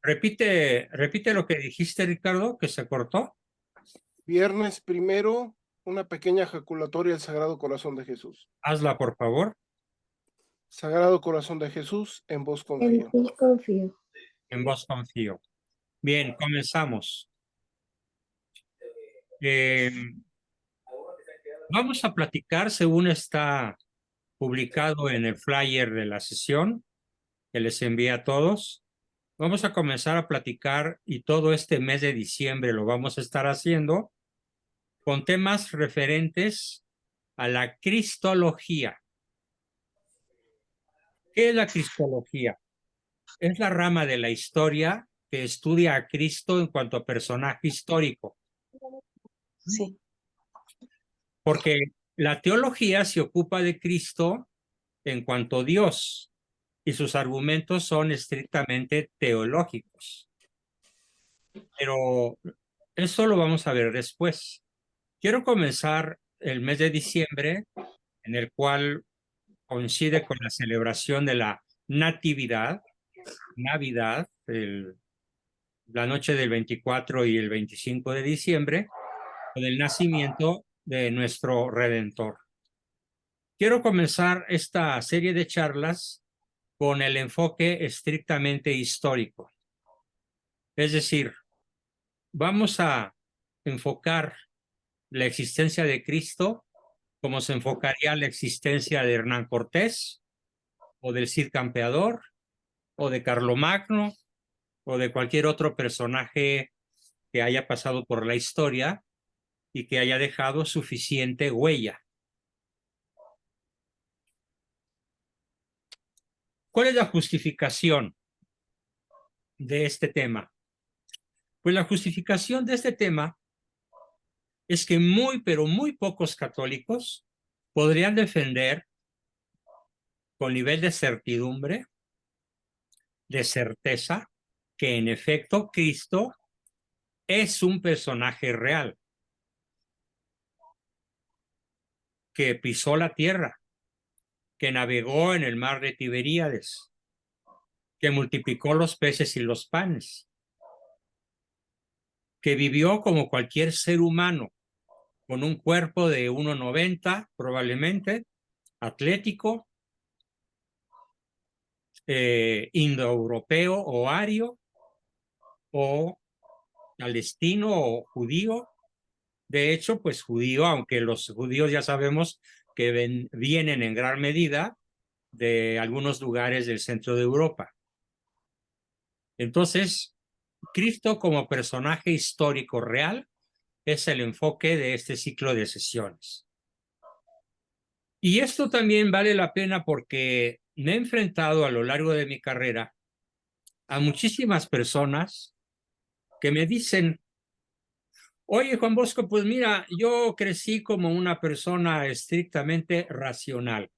Repite lo que dijiste, Ricardo, que se cortó. Viernes primero, una pequeña ejaculatoria al Sagrado Corazón de Jesús. Hazla, por favor. Sagrado Corazón de Jesús, en vos En confío. ti confío. En vos confío. Bien, comenzamos. Eh, Vamos a platicar, según está publicado en el flyer de la sesión que les envía a todos. Vamos a comenzar a platicar y todo este mes de diciembre lo vamos a estar haciendo con temas referentes a la cristología. ¿Qué es la cristología? Es la rama de la historia que estudia a Cristo en cuanto a personaje histórico. Sí. Porque la teología se ocupa de Cristo en cuanto a Dios y sus argumentos son estrictamente teológicos. Pero eso lo vamos a ver después. Quiero comenzar el mes de diciembre, en el cual coincide con la celebración de la Natividad, Navidad, la noche del 24 y el 25 de diciembre, con el nacimiento de nuestro Redentor. Quiero comenzar esta serie de charlas con el enfoque estrictamente histórico. Es decir, vamos a enfocar la existencia de Cristo como se enfocaría la existencia de Hernán Cortés, o del Cid Campeador, o de Carlomagno, o de cualquier otro personaje que haya pasado por la historia y que haya dejado suficiente huella. ¿Cuál es la justificación de este tema? Pues la justificación de este tema es que pero muy pocos católicos podrían defender con nivel de certidumbre, de certeza, que en efecto Cristo es un personaje real, que pisó la tierra, que navegó en el mar de Tiberíades, que multiplicó los peces y los panes, que vivió como cualquier ser humano, con un cuerpo de 1,90 probablemente, atlético, indoeuropeo o ario, o palestino o judío. De hecho, pues judío, aunque los judíos ya sabemos que vienen en gran medida de algunos lugares del centro de Europa. Entonces, Cristo como personaje histórico real es el enfoque de este ciclo de sesiones. Y esto también vale la pena porque me he enfrentado a lo largo de mi carrera a muchísimas personas que me dicen: oye, Juan Bosco, pues mira, yo crecí como una persona estrictamente racional.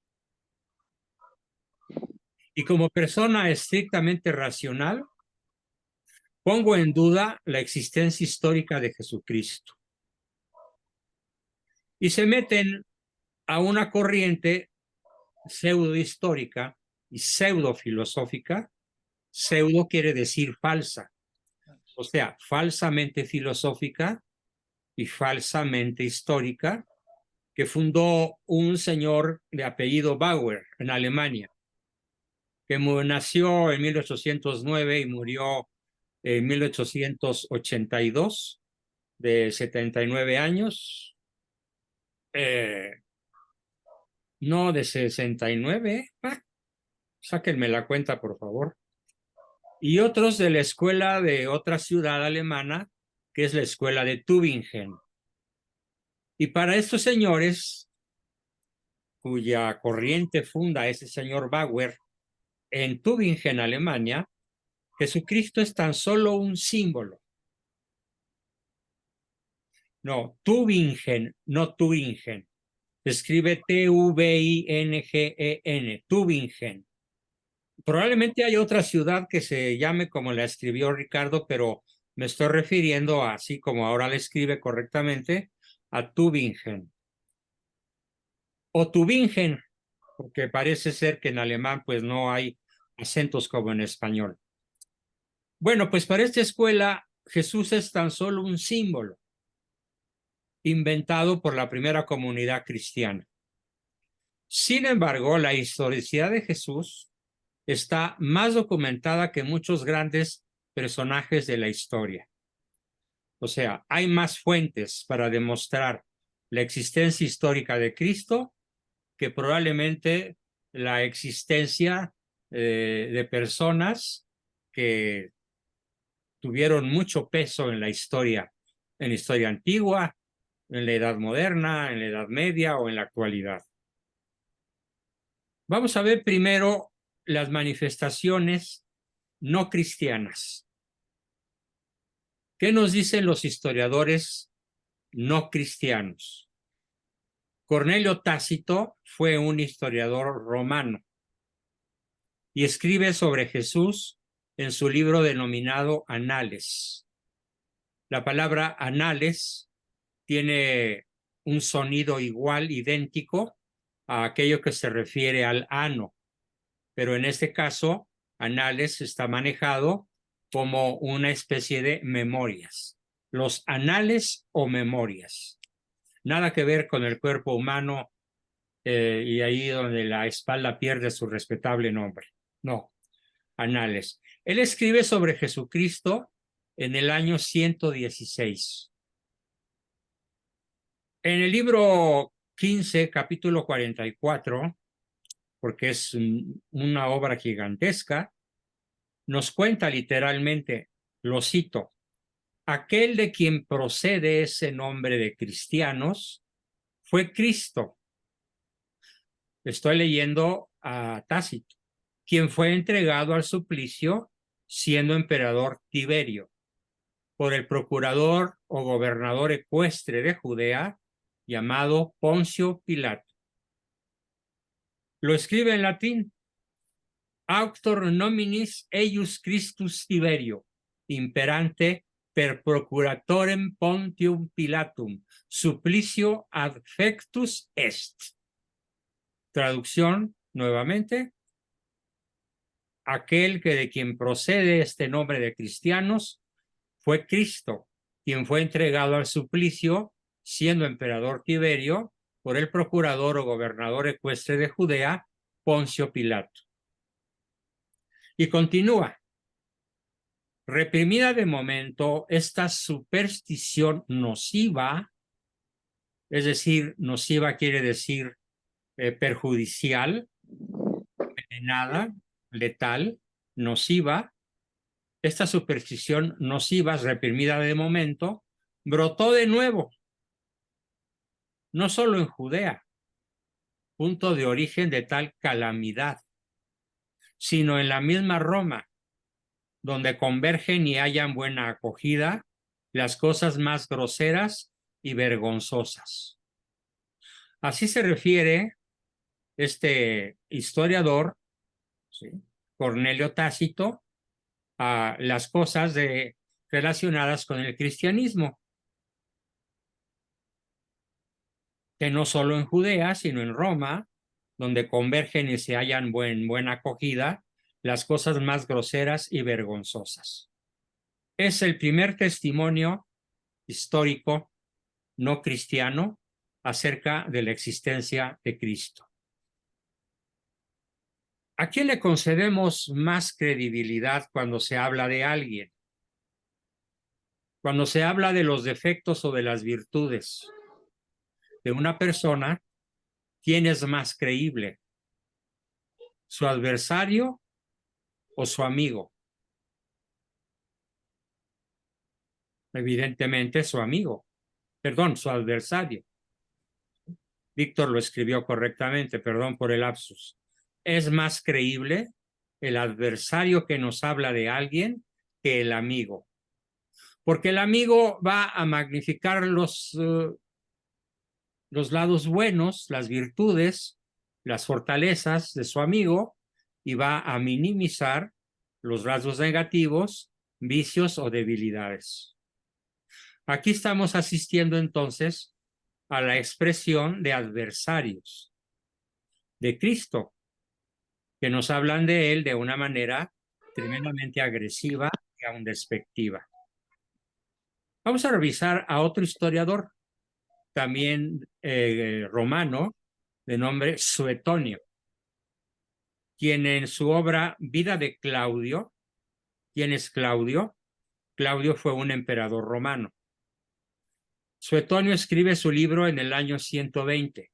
Y como persona estrictamente racional, pongo en duda la existencia histórica de Jesucristo. Y se meten a una corriente pseudo-histórica y pseudo-filosófica. Pseudo quiere decir falsa, o sea, falsamente filosófica y falsamente histórica, que fundó un señor de apellido Bauer en Alemania, que nació en 1809 y murió en 1882, de 79 años. No, de 69. Sáquenme la cuenta, por favor. Y otros de la escuela de otra ciudad alemana, que es la escuela de Tübingen. Y para estos señores, cuya corriente funda ese señor Bauer en Tübingen, Alemania, Jesucristo es tan solo un símbolo. No, Tübingen, no Tübingen. Escribe Tübingen, Tübingen. Probablemente hay otra ciudad que se llame como la escribió Ricardo, pero me estoy refiriendo, así como ahora la escribe correctamente, a Tübingen. O Tübingen, porque parece ser que en alemán pues no hay acentos como en español. Bueno, pues para esta escuela Jesús es tan solo un símbolo inventado por la primera comunidad cristiana. Sin embargo, la historicidad de Jesús está más documentada que muchos grandes personajes de la historia. O sea, hay más fuentes para demostrar la existencia histórica de Cristo que probablemente la existencia de personas que tuvieron mucho peso en la historia antigua, en la Edad Moderna, en la Edad Media o en la actualidad. Vamos a ver primero las manifestaciones no cristianas. ¿Qué nos dicen los historiadores no cristianos? Cornelio Tácito fue un historiador romano y escribe sobre Jesús en su libro denominado Anales. La palabra anales tiene un sonido igual, idéntico a aquello que se refiere al ano, pero en este caso, anales está manejado como una especie de memorias. Los anales o memorias. Nada que ver con el cuerpo humano y ahí donde la espalda pierde su respetable nombre. No, anales. Él escribe sobre Jesucristo en el año 116. En el libro 15, capítulo 44, porque es una obra gigantesca, nos cuenta literalmente, lo cito, aquel de quien procede ese nombre de cristianos fue Cristo. Estoy leyendo a Tácito, quien fue entregado al suplicio siendo emperador Tiberio por el procurador o gobernador ecuestre de Judea llamado Poncio Pilato. Lo escribe en latín: Auctor nominis eius Christus Tiberio, imperante per procuratorem Pontium Pilatum, supplicio adfectus est. Traducción nuevamente: aquel que de quien procede este nombre de cristianos fue Cristo, quien fue entregado al suplicio siendo emperador Tiberio por el procurador o gobernador ecuestre de Judea, Poncio Pilato. Y continúa: reprimida de momento esta superstición nociva, es decir, nociva quiere decir perjudicial, envenenada, letal, nociva. Esta superstición nociva, reprimida de momento, brotó de nuevo, no solo en Judea, punto de origen de tal calamidad, sino en la misma Roma, donde convergen y hallan buena acogida las cosas más groseras y vergonzosas. Así se refiere este historiador, ¿sí?, Cornelio Tácito, a las cosas relacionadas con el cristianismo, que no solo en Judea, sino en Roma, donde convergen y se hallan buena acogida las cosas más groseras y vergonzosas. Es el primer testimonio histórico no cristiano acerca de la existencia de Cristo. ¿A quién le concedemos más credibilidad cuando se habla de alguien? Cuando se habla de los defectos o de las virtudes de una persona, ¿quién es más creíble? ¿Su adversario o su amigo? Evidentemente su amigo, perdón, su adversario. Víctor lo escribió correctamente, perdón por el lapsus. Es más creíble el adversario que nos habla de alguien que el amigo, porque el amigo va a magnificar los lados buenos, las virtudes, las fortalezas de su amigo y va a minimizar los rasgos negativos, vicios o debilidades. Aquí estamos asistiendo entonces a la expresión de adversarios de Cristo, que nos hablan de él de una manera tremendamente agresiva y aún despectiva. Vamos a revisar a otro historiador, también romano, de nombre Suetonio, quien en su obra Vida de Claudio, ¿quién es Claudio? Claudio fue un emperador romano. Suetonio escribe su libro en el año 120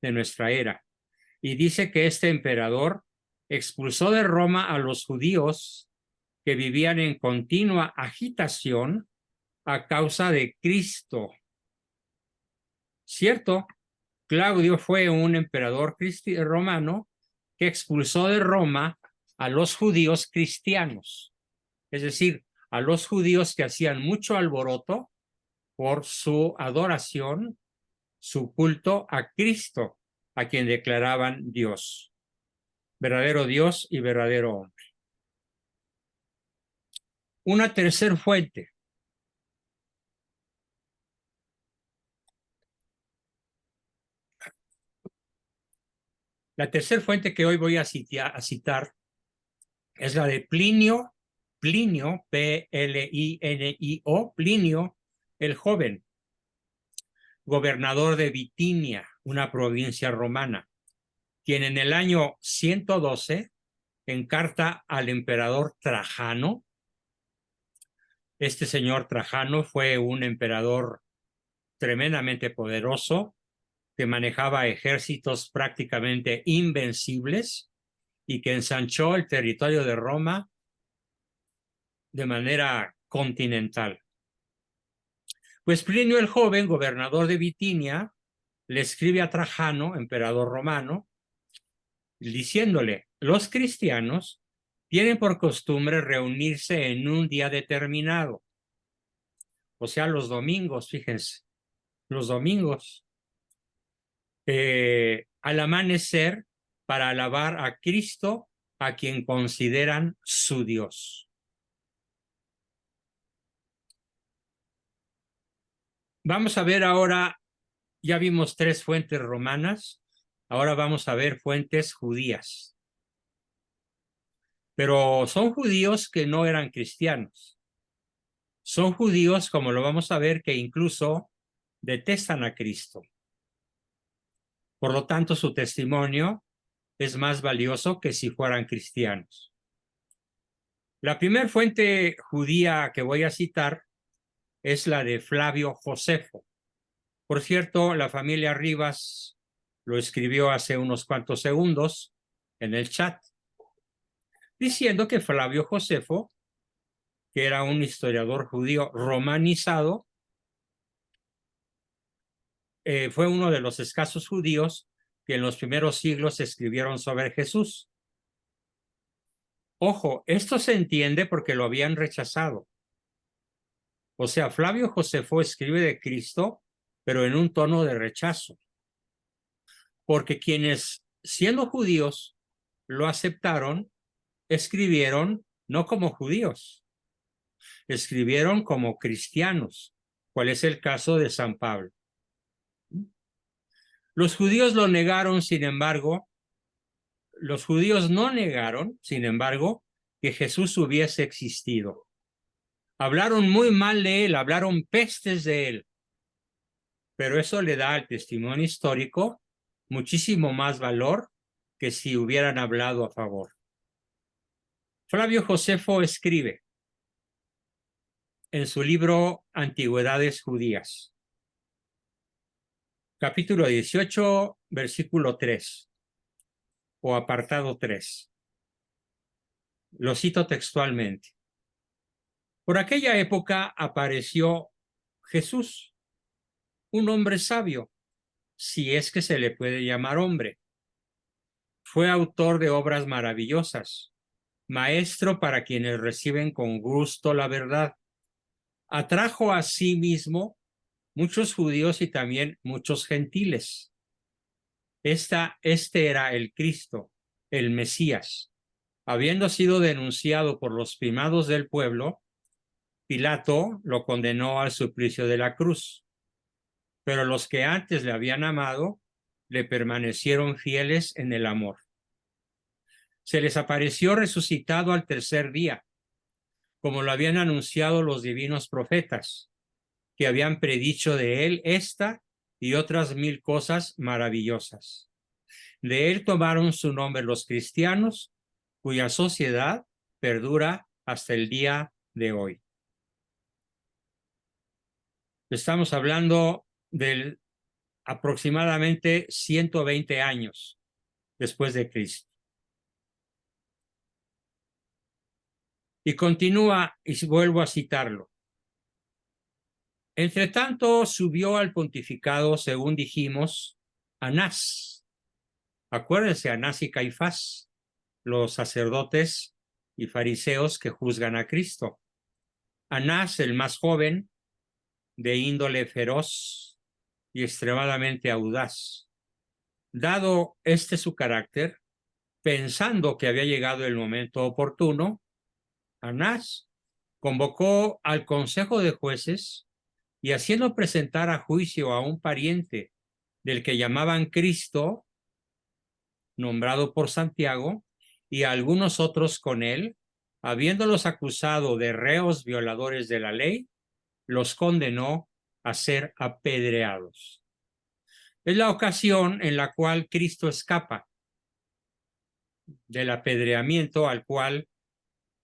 de nuestra era y dice que este emperador expulsó de Roma a los judíos que vivían en continua agitación a causa de Cristo. Cierto, Claudio fue un emperador romano que expulsó de Roma a los judíos cristianos, es decir, a los judíos que hacían mucho alboroto por su adoración, su culto a Cristo, a quien declaraban Dios, verdadero Dios y verdadero hombre. Una tercera fuente. La tercera fuente que hoy voy a citar es la de Plinio, P-L-I-N-I-O, Plinio el Joven, gobernador de Bitinia, una provincia romana, quien en el año 112 encarta al emperador Trajano. Este señor Trajano fue un emperador tremendamente poderoso que manejaba ejércitos prácticamente invencibles y que ensanchó el territorio de Roma de manera continental. Pues Plinio el Joven, gobernador de Bitinia, le escribe a Trajano, emperador romano, diciéndole: los cristianos tienen por costumbre reunirse en un día determinado, o sea, los domingos, fíjense, los domingos, al amanecer, para alabar a Cristo, a quien consideran su Dios. Vamos a ver ahora, ya vimos 3 fuentes romanas, ahora vamos a ver fuentes judías. Pero son judíos que no eran cristianos. Son judíos, como lo vamos a ver, que incluso detestan a Cristo. Por lo tanto, su testimonio es más valioso que si fueran cristianos. La primera fuente judía que voy a citar es la de Flavio Josefo. Por cierto, la familia Rivas lo escribió hace unos cuantos segundos en el chat, diciendo que Flavio Josefo, que era un historiador judío romanizado, fue uno de los escasos judíos que en los primeros siglos escribieron sobre Jesús. Ojo, esto se entiende porque lo habían rechazado. O sea, Flavio Josefo escribe de Cristo, pero en un tono de rechazo. Porque quienes, siendo judíos, lo aceptaron, escribieron no como judíos, escribieron como cristianos, cuál es el caso de San Pablo. Los judíos lo negaron, sin embargo, los judíos no negaron, sin embargo, que Jesús hubiese existido. Hablaron muy mal de él, hablaron pestes de él, pero eso le da al testimonio histórico muchísimo más valor que si hubieran hablado a favor. Flavio Josefo escribe en su libro Antigüedades Judías, capítulo 18, versículo 3, o apartado 3. Lo cito textualmente. Por aquella época apareció Jesús, un hombre sabio, si es que se le puede llamar hombre. Fue autor de obras maravillosas, maestro para quienes reciben con gusto la verdad. Atrajo a sí mismo muchos judíos y también muchos gentiles. Este era el Cristo, el Mesías. Habiendo sido denunciado por los primados del pueblo, Pilato lo condenó al suplicio de la cruz. Pero los que antes le habían amado, le permanecieron fieles en el amor. Se les apareció resucitado al tercer día, como lo habían anunciado los divinos profetas, que habían predicho de él esta y otras 1000 cosas maravillosas. De él tomaron su nombre los cristianos, cuya sociedad perdura hasta el día de hoy. Estamos hablando del aproximadamente 120 años después de Cristo. Y continúa, y vuelvo a citarlo. Entre tanto, subió al pontificado, según dijimos, Anás. Acuérdense, Anás y Caifás, los sacerdotes y fariseos que juzgan a Cristo. Anás, el más joven, de índole feroz y extremadamente audaz. Dado su carácter, pensando que había llegado el momento oportuno, Anás convocó al consejo de jueces y, haciendo presentar a juicio a un pariente del que llamaban Cristo, nombrado por Santiago, y a algunos otros con él, habiéndolos acusado de reos violadores de la ley, los condenó a ser apedreados. Es la ocasión en la cual Cristo escapa del apedreamiento al cual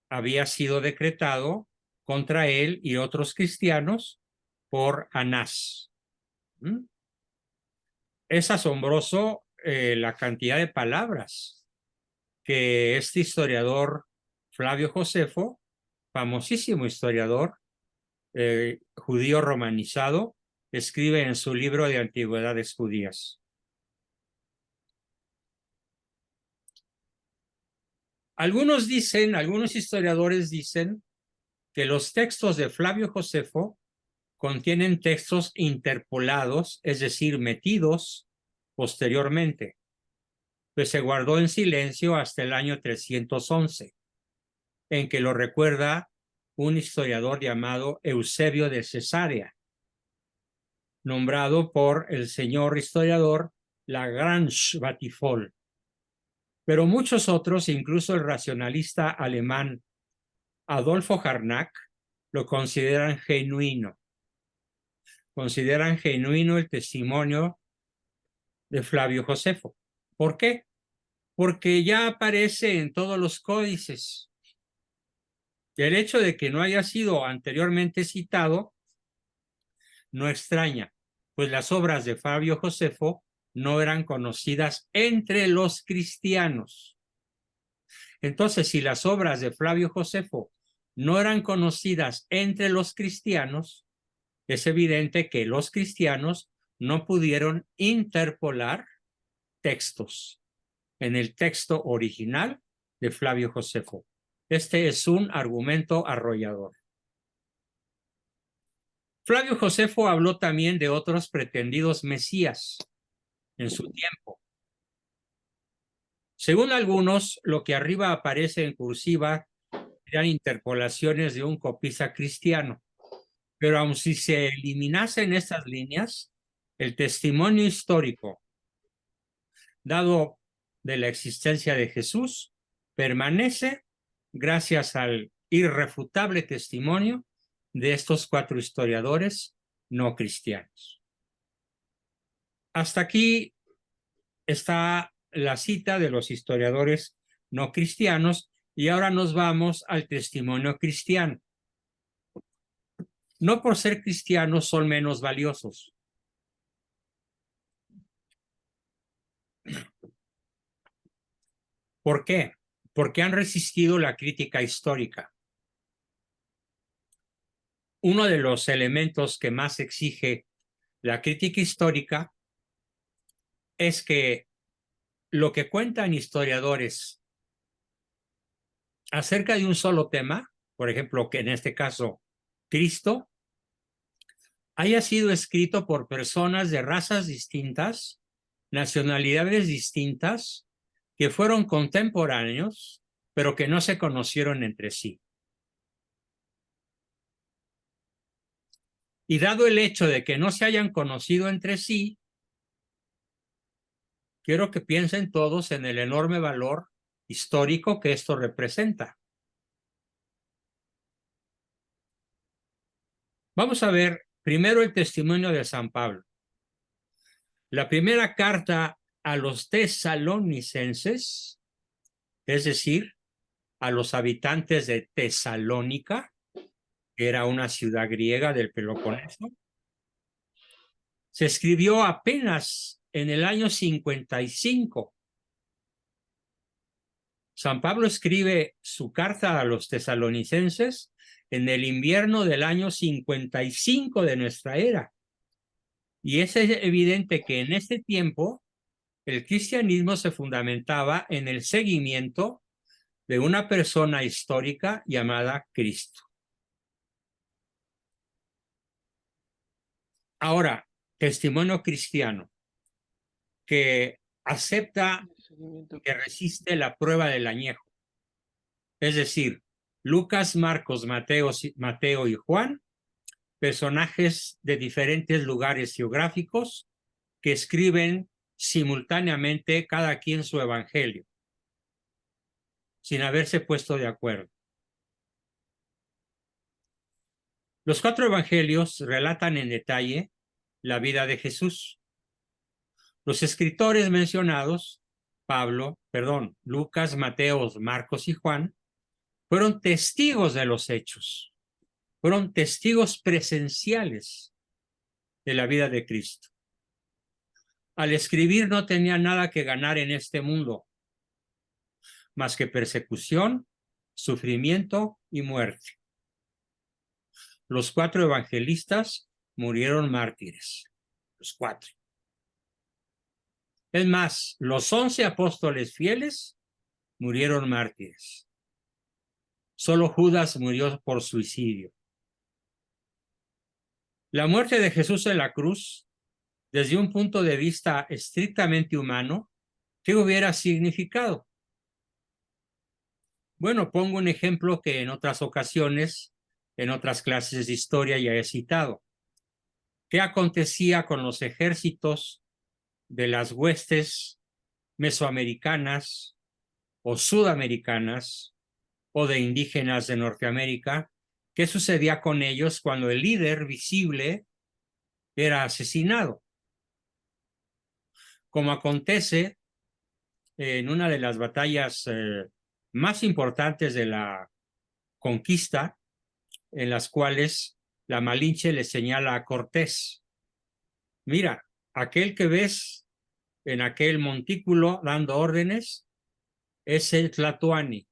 había sido decretado contra él y otros cristianos por Anás. Es asombroso la cantidad de palabras que este historiador Flavio Josefo, famosísimo historiador judío romanizado, escribe en su libro de Antigüedades Judías. Algunos historiadores dicen que los textos de Flavio Josefo contienen textos interpolados, es decir, metidos posteriormente, pues se guardó en silencio hasta el año 311, en que lo recuerda un historiador llamado Eusebio de Cesarea, nombrado por el señor historiador Lagrange Batifol. Pero muchos otros, incluso el racionalista alemán Adolfo Harnack, lo consideran genuino. Consideran genuino el testimonio de Flavio Josefo. ¿Por qué? Porque ya aparece en todos los códices. El hecho de que no haya sido anteriormente citado no extraña, pues las obras de Flavio Josefo no eran conocidas entre los cristianos. Entonces, si las obras de Flavio Josefo no eran conocidas entre los cristianos, es evidente que los cristianos no pudieron interpolar textos en el texto original de Flavio Josefo. Este es un argumento arrollador. Flavio Josefo habló también de otros pretendidos mesías en su tiempo. Según algunos, lo que arriba aparece en cursiva eran interpolaciones de un copista cristiano, pero aun si se eliminasen estas líneas, el testimonio histórico dado de la existencia de Jesús permanece gracias al irrefutable testimonio de estos 4 historiadores no cristianos. Hasta aquí está la cita de los historiadores no cristianos y ahora nos vamos al testimonio cristiano. No por ser cristianos son menos valiosos. ¿Por qué? Porque han resistido la crítica histórica. Uno de los elementos que más exige la crítica histórica es que lo que cuentan historiadores acerca de un solo tema, por ejemplo, que en este caso Cristo, haya sido escrito por personas de razas distintas, nacionalidades distintas, que fueron contemporáneos, pero que no se conocieron entre sí. Y dado el hecho de que no se hayan conocido entre sí, quiero que piensen todos en el enorme valor histórico que esto representa. Vamos a ver primero el testimonio de San Pablo. La primera carta a los tesalonicenses, es decir, a los habitantes de Tesalónica, que era una ciudad griega del Peloponeso, se escribió apenas en el año 55. San Pablo escribe su carta a los tesalonicenses en el invierno del año 55 de nuestra era. Y es evidente que en este tiempo el cristianismo se fundamentaba en el seguimiento de una persona histórica llamada Cristo. Ahora, testimonio cristiano que acepta, que resiste la prueba del añejo. Es decir, Lucas, Marcos, Mateo y Juan, personajes de diferentes lugares geográficos que escriben simultáneamente cada quien su evangelio, sin haberse puesto de acuerdo. Los 4 evangelios relatan en detalle la vida de Jesús. Los escritores mencionados, Lucas, Mateo, Marcos y Juan, fueron testigos de los hechos, fueron testigos presenciales de la vida de Cristo. Al escribir no tenían nada que ganar en este mundo, más que persecución, sufrimiento y muerte. Los 4 evangelistas murieron mártires, los 4. Es más, los 11 apóstoles fieles murieron mártires. Solo Judas murió por suicidio. La muerte de Jesús en la cruz, desde un punto de vista estrictamente humano, ¿qué hubiera significado? Bueno, pongo un ejemplo que en otras ocasiones, en otras clases de historia ya he citado. ¿Qué acontecía con los ejércitos de las huestes mesoamericanas o sudamericanas o de indígenas de Norteamérica? ¿Qué sucedía con ellos cuando el líder visible era asesinado? Como acontece en una de las batallas más importantes de la conquista, en las cuales la Malinche le señala a Cortés: mira, aquel que ves en aquel montículo dando órdenes es el Tlatoani.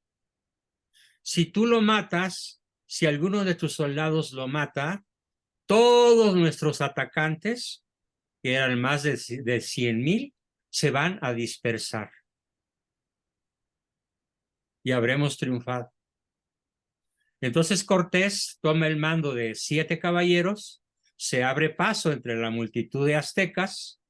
Si tú lo matas, si alguno de tus soldados lo mata, todos nuestros atacantes, que eran más de 100,000, se van a dispersar y habremos triunfado. Entonces Cortés toma el mando de 7 caballeros, se abre paso entre la multitud de aztecas,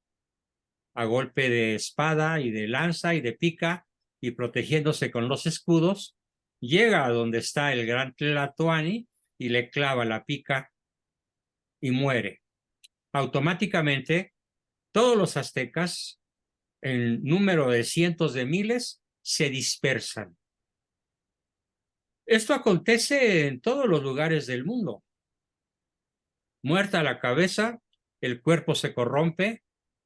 a golpe de espada y de lanza y de pica, y protegiéndose con los escudos, llega a donde está el gran Tlatoani y le clava la pica y muere. Automáticamente, todos los aztecas, en número de cientos de miles, se dispersan. Esto acontece en todos los lugares del mundo. Muerta la cabeza, el cuerpo se corrompe,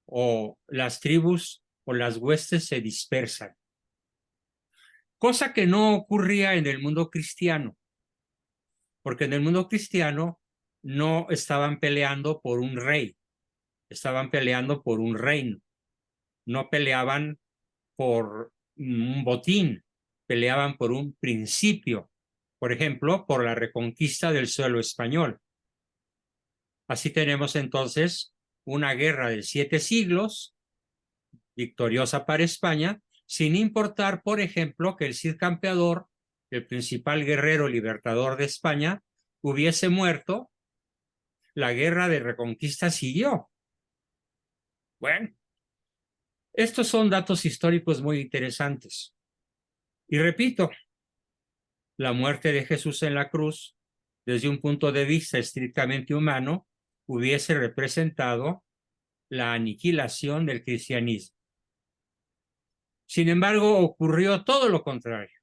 o las tribus o las huestes se dispersan. Cosa que no ocurría en el mundo cristiano, porque en el mundo cristiano no estaban peleando por un rey, estaban peleando por un reino. No peleaban por un botín, peleaban por un principio, por ejemplo, por la reconquista del suelo español. Así tenemos entonces una guerra de 7 siglos, victoriosa para España, sin importar, por ejemplo, que el Cid Campeador, el principal guerrero libertador de España, hubiese muerto. La guerra de reconquista siguió. Bueno, estos son datos históricos muy interesantes. Y repito, la muerte de Jesús en la cruz, desde un punto de vista estrictamente humano, hubiese representado la aniquilación del cristianismo. Sin embargo, ocurrió todo lo contrario.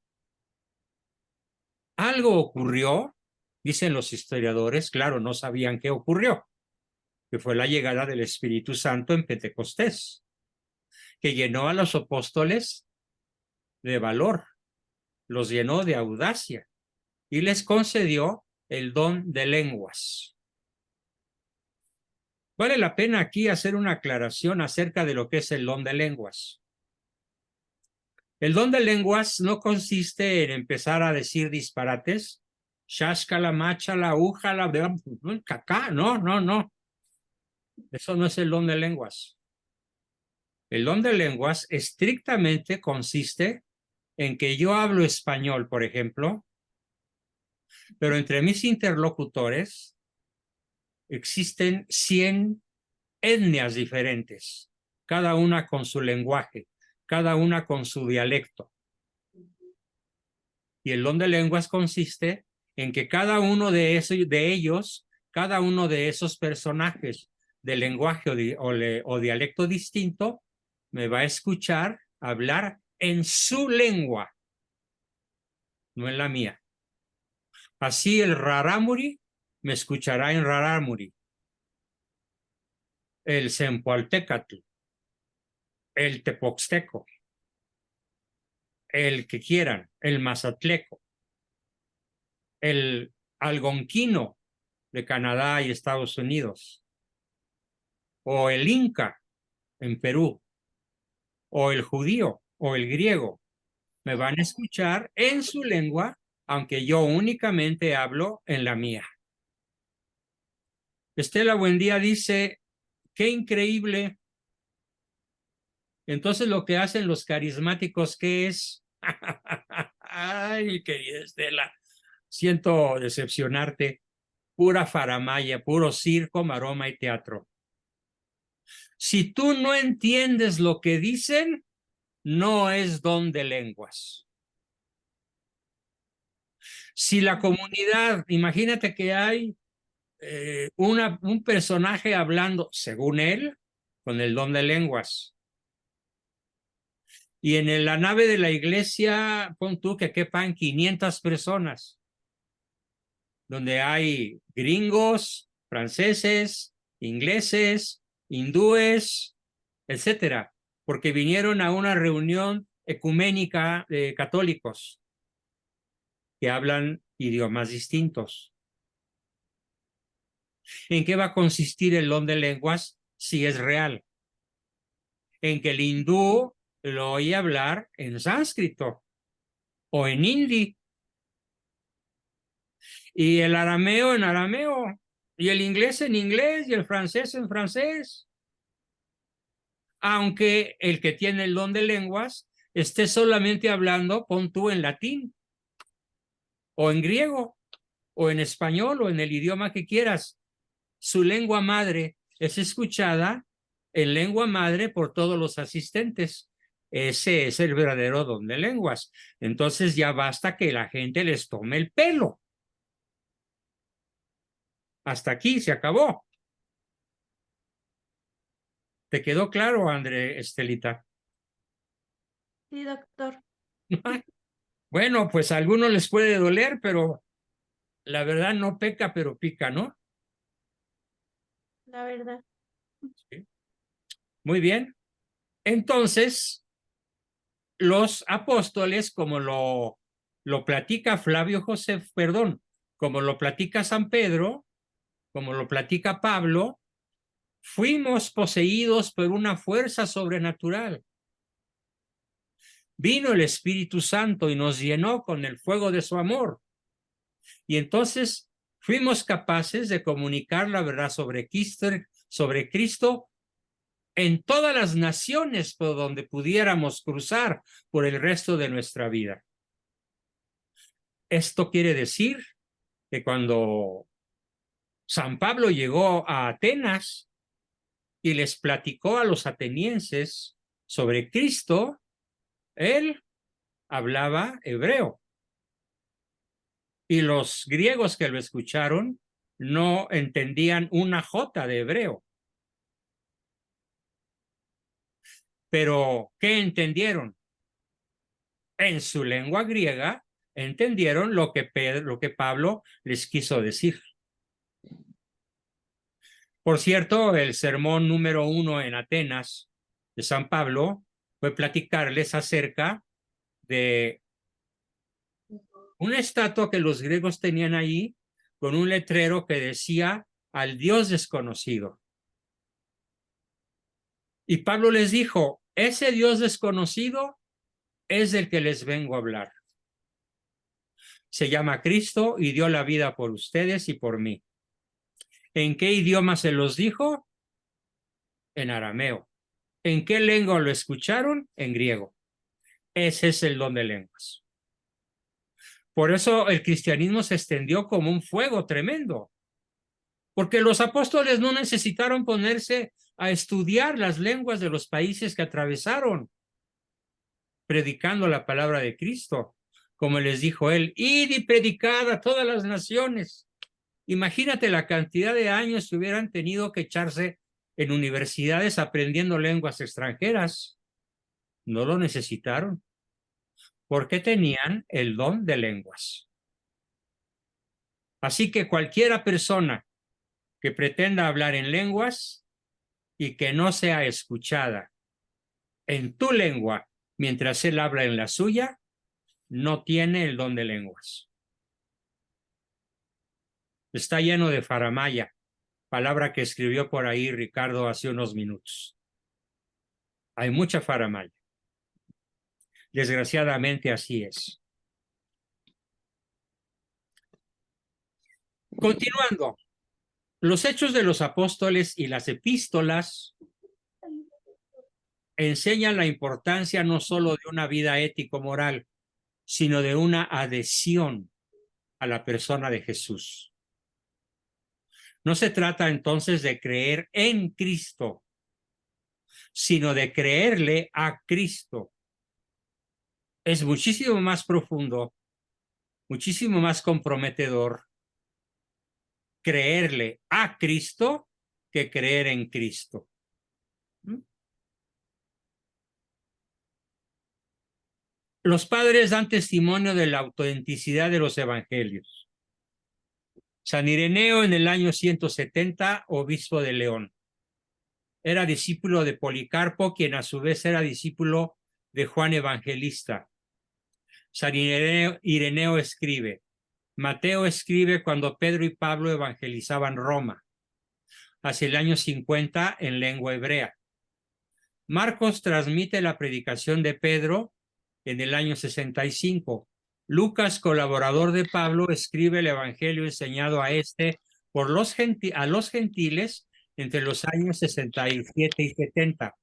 Algo ocurrió Dicen los historiadores, claro, no sabían qué ocurrió, que fue la llegada del Espíritu Santo en Pentecostés, que llenó a los apóstoles de valor, los llenó de audacia y les concedió el don de lenguas. Vale la pena aquí hacer una aclaración acerca de lo que es el don de lenguas. El don de lenguas no consiste en empezar a decir disparates, shashkala, machala, ujala, cacá, no. Eso no es el don de lenguas. El don de lenguas estrictamente consiste en que yo hablo español, por ejemplo, pero entre mis interlocutores existen 100 etnias diferentes, cada una con su lenguaje, cada una con su dialecto. Y el don de lenguas consiste en que cada uno de ellos, cada uno de esos personajes de lenguaje o dialecto distinto, me va a escuchar hablar en su lengua, no en la mía. Así el rarámuri me escuchará en rarámuri, el zempoaltécatl, el tepoxteco, el que quieran, el mazatleco, el algonquino de Canadá y Estados Unidos, o el inca en Perú, o el judío, o el griego. Me van a escuchar en su lengua, aunque yo únicamente hablo en la mía. Estela Buendía dice, qué increíble. Entonces lo que hacen los carismáticos, ¿qué es? Ay, querida Estela, siento decepcionarte. Pura faramaya, puro circo, maroma y teatro. Si tú no entiendes lo que dicen, no es don de lenguas. Si la comunidad, imagínate que hay un personaje hablando, según él, con el don de lenguas. Y en la nave de la iglesia, pon tú que quepan 500 personas, donde hay gringos, franceses, ingleses, hindúes, etcétera, porque vinieron a una reunión ecuménica de católicos que hablan idiomas distintos. ¿En qué va a consistir el don de lenguas si es real? En que el hindú lo oye hablar en sánscrito o en hindi, y el arameo en arameo, y el inglés en inglés, y el francés en francés. Aunque el que tiene el don de lenguas esté solamente hablando, pon tú, en latín, o en griego, o en español, o en el idioma que quieras. Su lengua madre es escuchada en lengua madre por todos los asistentes. Ese es el verdadero don de lenguas. Entonces ya basta que la gente les tome el pelo. Hasta aquí se acabó. ¿Te quedó claro, André, Estelita? Sí, doctor. Bueno, pues a algunos les puede doler, pero la verdad no peca, pero pica, ¿no? La verdad. Sí. Muy bien. Entonces, los apóstoles, como lo platica Flavio José, perdón, como lo platica San Pedro, como lo platica Pablo, fuimos poseídos por una fuerza sobrenatural. Vino el Espíritu Santo y nos llenó con el fuego de su amor. Y entonces fuimos capaces de comunicar la verdad sobre Cristo en todas las naciones por donde pudiéramos cruzar por el resto de nuestra vida. Esto quiere decir que cuando San Pablo llegó a Atenas y les platicó a los atenienses sobre Cristo, él hablaba hebreo. Y los griegos que lo escucharon no entendían una jota de hebreo. Pero, ¿qué entendieron? En su lengua griega entendieron lo que Pablo les quiso decir. Por cierto, el sermón número 1 en Atenas de San Pablo fue platicarles acerca de una estatua que los griegos tenían ahí con un letrero que decía al Dios desconocido. Y Pablo les dijo, ese Dios desconocido es del que les vengo a hablar. Se llama Cristo y dio la vida por ustedes y por mí. ¿En qué idioma se los dijo? En arameo. ¿En qué lengua lo escucharon? En griego. Ese es el don de lenguas. Por eso el cristianismo se extendió como un fuego tremendo, porque los apóstoles no necesitaron ponerse a estudiar las lenguas de los países que atravesaron, predicando la palabra de Cristo, como les dijo él, id y predicad a todas las naciones. Imagínate la cantidad de años que hubieran tenido que echarse en universidades aprendiendo lenguas extranjeras. No lo necesitaron, porque tenían el don de lenguas. Así que cualquiera persona que pretenda hablar en lenguas y que no sea escuchada en tu lengua mientras él habla en la suya, no tiene el don de lenguas. Está lleno de faramaya, palabra que escribió por ahí Ricardo hace unos minutos. Hay mucha faramaya. Desgraciadamente así es. Continuando, los Hechos de los Apóstoles y las epístolas enseñan la importancia no solo de una vida ético-moral, sino de una adhesión a la persona de Jesús. No se trata entonces de creer en Cristo, sino de creerle a Cristo. Es muchísimo más profundo, muchísimo más comprometedor creerle a Cristo que creer en Cristo. Los padres dan testimonio de la autenticidad de los evangelios. San Ireneo, en el año 170, obispo de León, era discípulo de Policarpo, quien a su vez era discípulo de Juan Evangelista. San Ireneo escribe, Mateo escribe cuando Pedro y Pablo evangelizaban Roma, hacia el año 50 en lengua hebrea. Marcos transmite la predicación de Pedro en el año 65. Lucas, colaborador de Pablo, escribe el evangelio enseñado a los gentiles entre los años 67 y 70.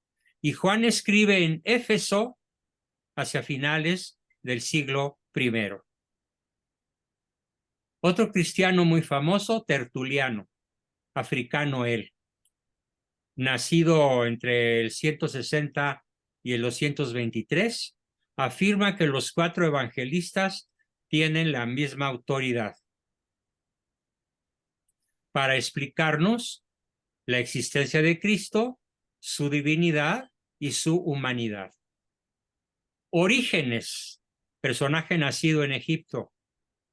Y Juan escribe en Éfeso hacia finales del siglo I. Otro cristiano muy famoso, Tertuliano, africano él, nacido entre el 160 y el 223, afirma que los 4 evangelistas tienen la misma autoridad para explicarnos la existencia de Cristo, su divinidad y su humanidad. Orígenes, personaje nacido en Egipto,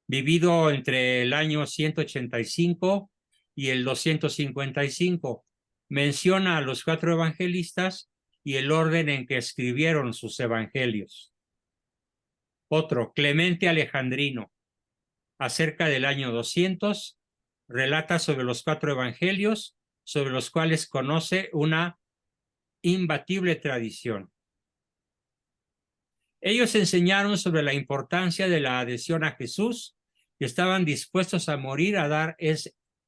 vivido entre el año 185 y el 255, menciona a los 4 evangelistas y el orden en que escribieron sus evangelios. Otro, Clemente Alejandrino, acerca del año 200, relata sobre los 4 evangelios, sobre los cuales conoce una imbatible tradición. Ellos enseñaron sobre la importancia de la adhesión a Jesús y estaban dispuestos a morir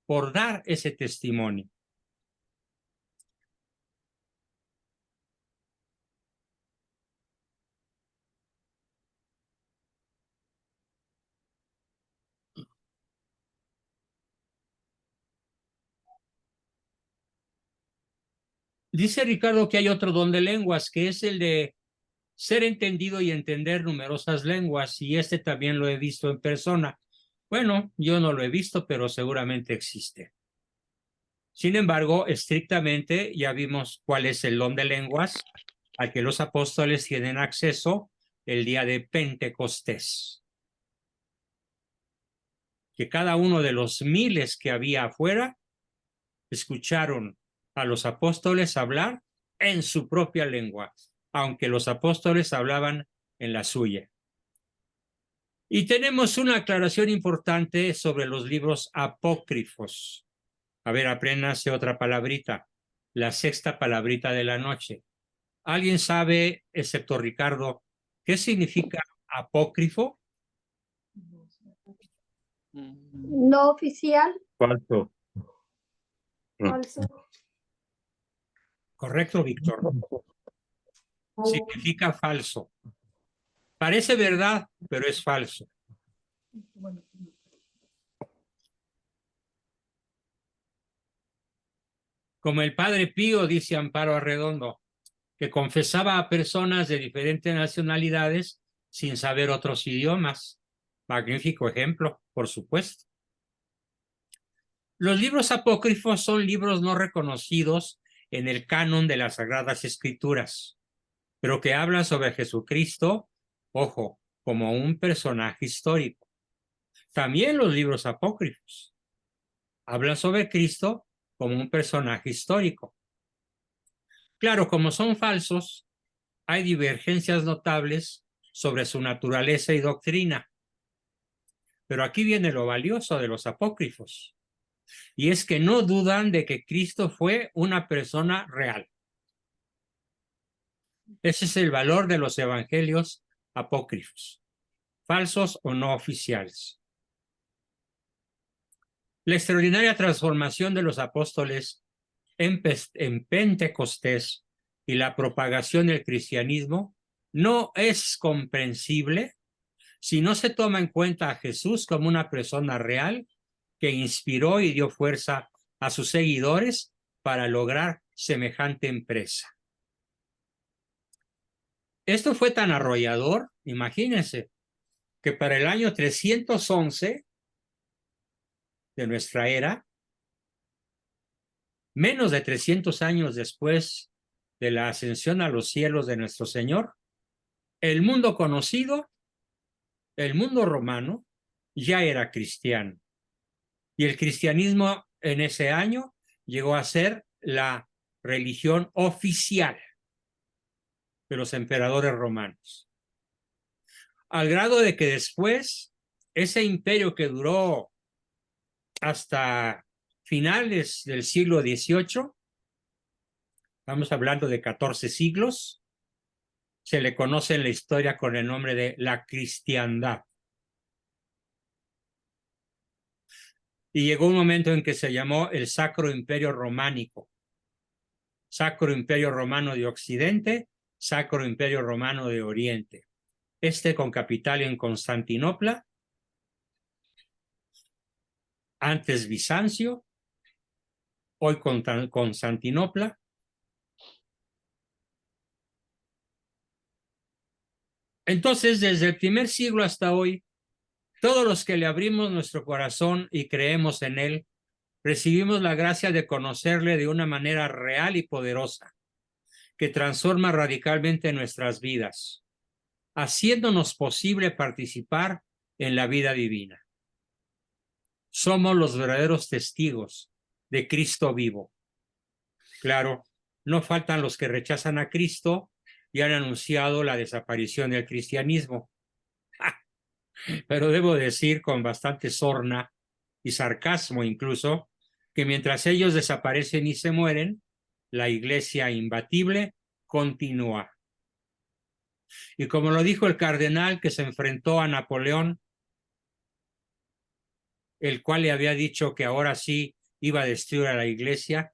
por dar ese testimonio. Dice Ricardo que hay otro don de lenguas, que es el de ser entendido y entender numerosas lenguas, y este también lo he visto en persona. Bueno, yo no lo he visto, pero seguramente existe. Sin embargo, estrictamente ya vimos cuál es el don de lenguas al que los apóstoles tienen acceso el día de Pentecostés. que cada uno de los miles que había afuera escucharon a los apóstoles hablar en su propia lengua, aunque los apóstoles hablaban en la suya. Y tenemos una aclaración importante sobre los libros apócrifos. A ver, apréndanse otra palabrita, la sexta palabrita de la noche. ¿Alguien sabe, excepto Ricardo, qué significa apócrifo? No oficial. Falso. Falso. Correcto, Víctor. Significa falso. Parece verdad, pero es falso. Como el padre Pío, dice Amparo Arredondo, que confesaba a personas de diferentes nacionalidades sin saber otros idiomas. Magnífico ejemplo, por supuesto. Los libros apócrifos son libros no reconocidos en el canon de las Sagradas Escrituras, pero que hablan sobre Jesucristo, ojo, como un personaje histórico. También los libros apócrifos hablan sobre Cristo como un personaje histórico. Claro, como son falsos, hay divergencias notables sobre su naturaleza y doctrina. Pero aquí viene lo valioso de los apócrifos, y es que no dudan de que Cristo fue una persona real. Ese es el valor de los evangelios apócrifos, falsos o no oficiales. La extraordinaria transformación de los apóstoles en Pentecostés y la propagación del cristianismo no es comprensible si no se toma en cuenta a Jesús como una persona real que inspiró y dio fuerza a sus seguidores para lograr semejante empresa. Esto fue tan arrollador, imagínense, que para el año 311 de nuestra era, menos de 300 años después de la ascensión a los cielos de nuestro Señor, el mundo conocido, el mundo romano, ya era cristiano. Y el cristianismo en ese año llegó a ser la religión oficial de los emperadores romanos. Al grado de que después, ese imperio que duró hasta finales del siglo XVIII, estamos hablando de 14 siglos, se le conoce en la historia con el nombre de la cristiandad. Y llegó un momento en que se llamó el Sacro Imperio Románico. Sacro Imperio Romano de Occidente, Sacro Imperio Romano de Oriente. Este con capital en Constantinopla, antes Bizancio, hoy Constantinopla. Entonces, desde el primer siglo hasta hoy, todos los que le abrimos nuestro corazón y creemos en él, recibimos la gracia de conocerle de una manera real y poderosa, que transforma radicalmente nuestras vidas, haciéndonos posible participar en la vida divina. Somos los verdaderos testigos de Cristo vivo. Claro, no faltan los que rechazan a Cristo y han anunciado la desaparición del cristianismo. Pero debo decir con bastante sorna y sarcasmo incluso, que mientras ellos desaparecen y se mueren, la iglesia imbatible continúa. Y como lo dijo el cardenal que se enfrentó a Napoleón, el cual le había dicho que ahora sí iba a destruir a la iglesia,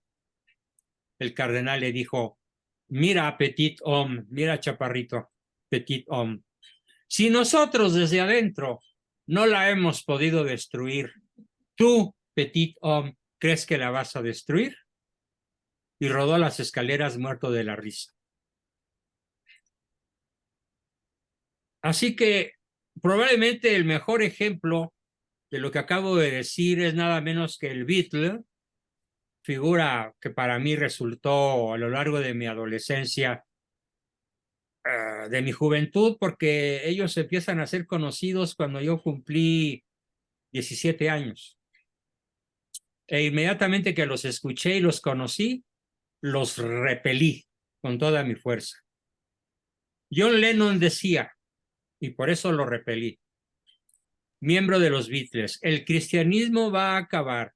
el cardenal le dijo: mira, petit homme, mira, chaparrito, petit homme, si nosotros desde adentro no la hemos podido destruir, ¿tú, petit homme, crees que la vas a destruir? Y rodó las escaleras muerto de la risa. Así que probablemente el mejor ejemplo de lo que acabo de decir es nada menos que el Beatle, figura que para mí resultó a lo largo de mi adolescencia, de mi juventud, porque ellos empiezan a ser conocidos cuando yo cumplí 17 años. E inmediatamente que los escuché y los conocí, los repelí con toda mi fuerza. John Lennon decía, y por eso lo repelí, miembro de los Beatles, el cristianismo va a acabar,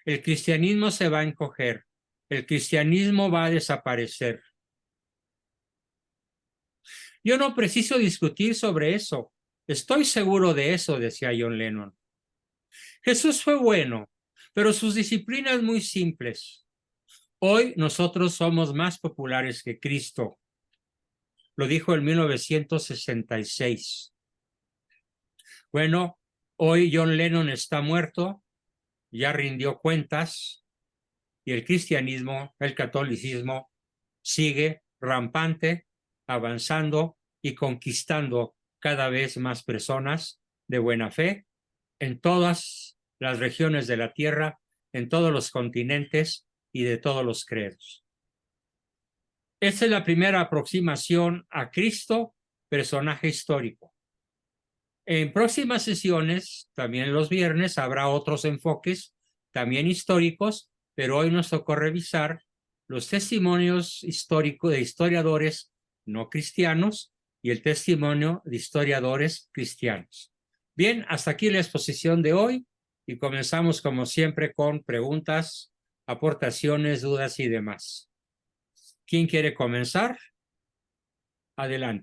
el cristianismo se va a encoger, el cristianismo va a desaparecer. Yo no preciso discutir sobre eso. Estoy seguro de eso, decía John Lennon. Jesús fue bueno, pero sus disciplinas muy simples. Hoy nosotros somos más populares que Cristo. Lo dijo en 1966. Bueno, hoy John Lennon está muerto, ya rindió cuentas, y el cristianismo, el catolicismo, sigue rampante, avanzando y conquistando cada vez más personas de buena fe en todas las regiones de la tierra, en todos los continentes y de todos los credos. Esta es la primera aproximación a Cristo, personaje histórico. En próximas sesiones, también los viernes, habrá otros enfoques, también históricos, pero hoy nos tocó revisar los testimonios históricos de historiadores no cristianos y el testimonio de historiadores cristianos. Bien, hasta aquí la exposición de hoy y comenzamos como siempre con preguntas, aportaciones, dudas y demás. ¿Quién quiere comenzar? Adelante.